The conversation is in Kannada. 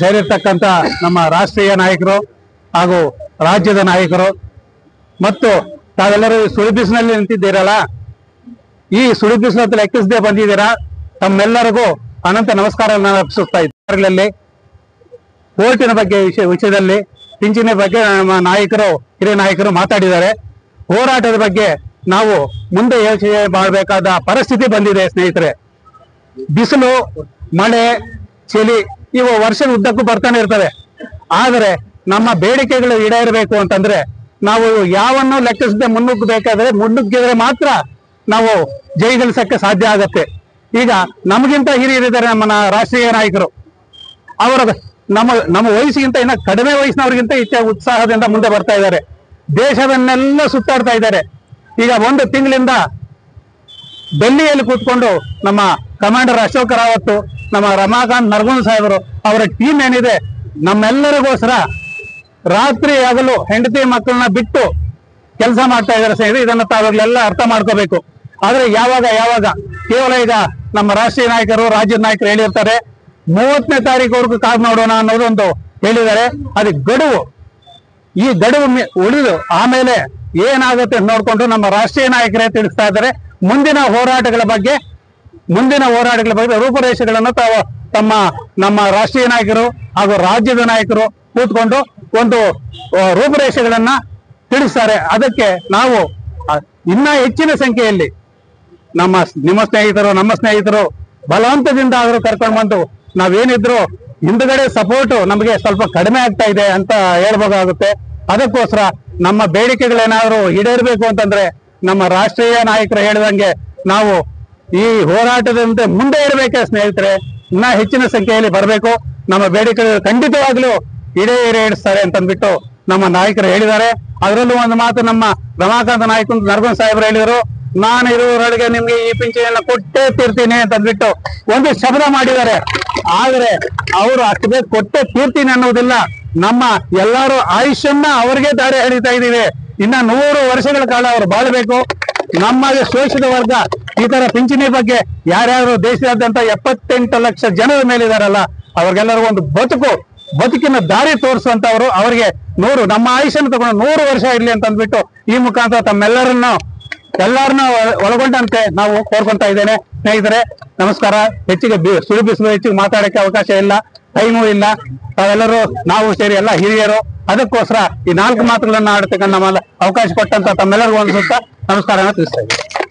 ಸೇರಿರ್ತಕ್ಕಂಥ ನಮ್ಮ ರಾಷ್ಟ್ರೀಯ ನಾಯಕರು ಹಾಗೂ ರಾಜ್ಯದ ನಾಯಕರು ಮತ್ತು ತಾವೆಲ್ಲರೂ ಸುಳಿ ಬಿಸಿನಲ್ಲಿ ನಿಂತಿದ್ದೀರಲ್ಲ, ಈ ಸುಳಿ ಬಿಸಿಲನ್ನು ಲೆಕ್ಕಿಸದೆ ಬಂದಿದ್ದೀರಾ. ತಮ್ಮೆಲ್ಲರಿಗೂ ಅನಂತ ನಮಸ್ಕಾರಗಳನ್ನು ಅರ್ಪಿಸುತ್ತಾ ಇದ್ದಾರೆ. ಕೋರ್ಟಿನ ಬಗ್ಗೆ ವಿಷಯದಲ್ಲಿ ಪಿಂಚಣಿ ಬಗ್ಗೆ ನಮ್ಮ ನಾಯಕರು, ಹಿರಿಯ ನಾಯಕರು ಮಾತಾಡಿದ್ದಾರೆ. ಹೋರಾಟದ ಬಗ್ಗೆ ನಾವು ಮುಂದೆ ಯೋಚನೆ ಮಾಡಬೇಕಾದ ಪರಿಸ್ಥಿತಿ ಬಂದಿದೆ ಸ್ನೇಹಿತರೆ. ಬಿಸಿಲು, ಮಳೆ, ಚಳಿ ಇವು ವರ್ಷದ ಉದ್ದಕ್ಕೂ ಬರ್ತಾನೆ ಇರ್ತವೆ. ಆದರೆ ನಮ್ಮ ಬೇಡಿಕೆಗಳು ಈಡೇರಬೇಕು ಅಂತಂದ್ರೆ ನಾವು ಯಾವನ್ನು ಲೆಕ್ಕಿಸದೆ ಮುನ್ನುಗ್ಗಿದ್ರೆ ಮಾತ್ರ ನಾವು ಜಯಗಳಿಸಕ್ಕೆ ಸಾಧ್ಯ ಆಗತ್ತೆ. ಈಗ ನಮಗಿಂತ ಹಿರಿಯರಿದ್ದಾರೆ ನಮ್ಮ ರಾಷ್ಟ್ರೀಯ ನಾಯಕರು. ಅವರ ನಮ್ಮ ವಯಸ್ಸಿಗಿಂತ ಇನ್ನ ಕಡಿಮೆ ವಯಸ್ಸಿನವ್ರಿಗಿಂತ ಹೆಚ್ಚು ಉತ್ಸಾಹದಿಂದ ಮುಂದೆ ಬರ್ತಾ ಇದ್ದಾರೆ. ದೇಶವನ್ನೆಲ್ಲ ಸುತ್ತಾಡ್ತಾ ಇದ್ದಾರೆ. ಈಗ 1 ತಿಂಗಳಿಂದ ಡೆಲ್ಲಿಯಲ್ಲಿ ಕೂತ್ಕೊಂಡು ನಮ್ಮ ಕಮಾಂಡರ್ ಅಶೋಕ್ ರಾವತ್, ನಮ್ಮ ರಮಾಕಾಂತ್ ನರಗುಂದ್ ಸಾಹೇಬರು, ಅವರ ಟೀಮ್ ಏನಿದೆ ನಮ್ಮೆಲ್ಲರಿಗೋಸ್ಕರ ರಾತ್ರಿ ಹಗಲು ಹೆಂಡತಿ ಮಕ್ಕಳನ್ನ ಬಿಟ್ಟು ಕೆಲಸ ಮಾಡ್ತಾ ಇದ್ದಾರೆ ಸ್ನೇಹಿತರೆ. ಇದನ್ನು ತಾವಾಗಲೆಲ್ಲ ಅರ್ಥ ಮಾಡ್ಕೋಬೇಕು. ಆದ್ರೆ ಯಾವಾಗ ಕೇವಲ ಈಗ ನಮ್ಮ ರಾಷ್ಟ್ರೀಯ ನಾಯಕರು, ರಾಜ್ಯದ ನಾಯಕರು ಹೇಳಿರ್ತಾರೆ 30ನೇ ತಾರೀಕುವರೆಗೂ ಕಾದು ನೋಡೋಣ ಅನ್ನೋದೊಂದು ಹೇಳಿದ್ದಾರೆ. ಅದಕ್ಕೆ ಗಡುವು, ಈ ಗಡುವು ಉಳಿದು ಆಮೇಲೆ ಏನಾಗುತ್ತೆ ನೋಡ್ಕೊಂಡು ನಮ್ಮ ರಾಷ್ಟ್ರೀಯ ನಾಯಕರೇ ತಿಳಿಸ್ತಾ ಇದ್ದಾರೆ. ಮುಂದಿನ ಹೋರಾಟಗಳ ಬಗ್ಗೆ ರೂಪುರೇಷೆಗಳನ್ನು ನಮ್ಮ ರಾಷ್ಟ್ರೀಯ ನಾಯಕರು ಹಾಗೂ ರಾಜ್ಯದ ನಾಯಕರು ಕೂತ್ಕೊಂಡು ಒಂದು ರೂಪುರೇಷೆಗಳನ್ನ ತಿಳಿಸ್ತಾರೆ. ಅದಕ್ಕೆ ನಾವು ಇನ್ನ ಹೆಚ್ಚಿನ ಸಂಖ್ಯೆಯಲ್ಲಿ ನಿಮ್ಮ ಸ್ನೇಹಿತರು, ನಮ್ಮ ಸ್ನೇಹಿತರು ಬಲವಂತದಿಂದ ಆದರೂ ಕರ್ಕೊಂಡು ಬಂದು ನಾವೇನಿದ್ರು ಹಿಂದ್ಗಡೆ ಸಪೋರ್ಟ್ ನಮಗೆ ಸ್ವಲ್ಪ ಕಡಿಮೆ ಆಗ್ತಾ ಇದೆ ಅಂತ ಹೇಳ್ಬೇಕಾಗುತ್ತೆ. ಅದಕ್ಕೋಸ್ಕರ ನಮ್ಮ ಬೇಡಿಕೆಗಳೇನಾದ್ರು ಈಡೇರಬೇಕು ಅಂತಂದ್ರೆ ನಮ್ಮ ರಾಷ್ಟ್ರೀಯ ನಾಯಕರು ಹೇಳಿದಂಗೆ ನಾವು ಈ ಹೋರಾಟದಂತೆ ಮುಂದೆ ಇರಬೇಕೆ ಸ್ನೇಹಿತರೆ. ಇನ್ನ ಹೆಚ್ಚಿನ ಸಂಖ್ಯೆಯಲ್ಲಿ ಬರಬೇಕು. ನಮ್ಮ ಬೇಡಿಕೆಗಳು ಖಂಡಿತವಾಗ್ಲೂ ಈಡೇರಿಸ್ತಾರೆ ಅಂತಂದ್ಬಿಟ್ಟು ನಮ್ಮ ನಾಯಕರು ಹೇಳಿದ್ದಾರೆ. ಅದರಲ್ಲೂ ಒಂದು ಮಾತು ನಮ್ಮ ರಮಾಕಾಂತ್ ನಾಯಕ ನರಗುಂದ್ ಸಾಹೇಬರು ಹೇಳಿದರು, ನಾನು ಇರುವವರೆಗೆ ನಿಮ್ಗೆ ಈ ಪಿಂಚಣಿಯನ್ನ ಕೊಟ್ಟೇ ತೀರ್ತೀನಿ ಅಂತಂದ್ಬಿಟ್ಟು ಒಂದು ಶಬ್ದ ಮಾಡಿದ್ದಾರೆ. ಆದ್ರೆ ಅವರು ಅಷ್ಟು ಬೇಗ ಕೊಟ್ಟೇ ತೀರ್ತೀನಿ ಅನ್ನೋದಿಲ್ಲ. ನಮ್ಮ ಎಲ್ಲರೂ ಆಯುಷ್ಯನ್ನ ಅವರಿಗೆ ದಾರಿ ಎಳಿತಾ ಇದ್ದೀವಿ. ಇನ್ನ 100 ವರ್ಷಗಳ ಕಾಲ ಅವರು ಬಾಳಬೇಕು. ನಮಗೆ ಶೋಷಿತ ವರ್ಗ ಈ ತರ ಪಿಂಚಣಿ ಬಗ್ಗೆ ಯಾರ್ಯಾರು ದೇಶದಾದ್ಯಂತ 78 ಲಕ್ಷ ಜನರ ಮೇಲಿದಾರಲ್ಲ, ಅವ್ರಿಗೆಲ್ಲರಿಗೂ ಒಂದು ಬದುಕಿನ ದಾರಿ ತೋರಿಸುವಂತವ್ರು. ಅವರಿಗೆ ನಮ್ಮ ಆಯುಷ್ಯನ ತಗೊಂಡು 100 ವರ್ಷ ಇರ್ಲಿ ಅಂತ ಅಂದ್ಬಿಟ್ಟು ಈ ಮುಖಾಂತರ ತಮ್ಮೆಲ್ಲರನ್ನ ಒಳಗೊಂಡಂತೆ ನಾವು ಕೋರ್ಕೊಂತಾ ಇದ್ದೇನೆ. ಸ್ನೇಹಿತರೆ ನಮಸ್ಕಾರ. ಹೆಚ್ಚಿಗೆ ಸುಳಿ ಬಿಸಿಲು ಹೆಚ್ಚಿಗೆ ಮಾತಾಡಕ್ಕೆ ಅವಕಾಶ ಇಲ್ಲ, ಟೈಮು ಇಲ್ಲ. ತಾವೆಲ್ಲರೂ ನಾವು ಸೇರಿ ಎಲ್ಲ ಹಿರಿಯರು. ಅದಕ್ಕೋಸ್ಕರ ಈ 4 ಮಾತುಗಳನ್ನ ಆಡ್ತಕ್ಕಂಥ ಅವಕಾಶ ಕೊಟ್ಟಂತ ತಮ್ಮೆಲ್ಲರಿಗೂ ಒಂದು ಸುತ್ತ ನಮಸ್ಕಾರ ತಿಳಿಸ್ತಾ ಇದ್ದೀನಿ.